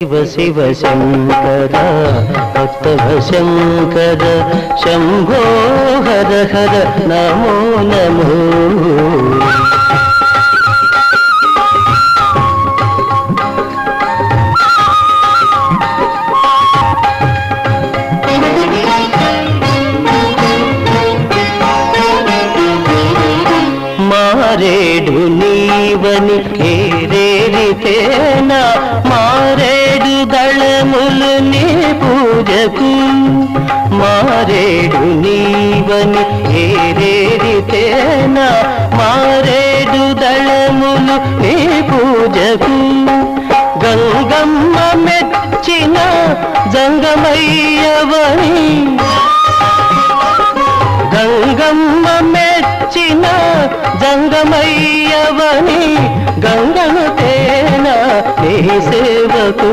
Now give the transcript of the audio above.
శివ శివ శంకర భక్తవ శంకర శంభో హర హర నమో నమో. మారేడు నీవని ఏరేరితేనా మారేడు దళములు నీ పూజకు. మారేడు నీవని ఏరేరితేనా మారేడు దళములు నీ పూజకు. గంగమ్మ మెచ్చిన జంగమయ్యవని గంగమ్మ మెచ్చిన జంగమయ్యవని గంగను తేన నీ సేవకు.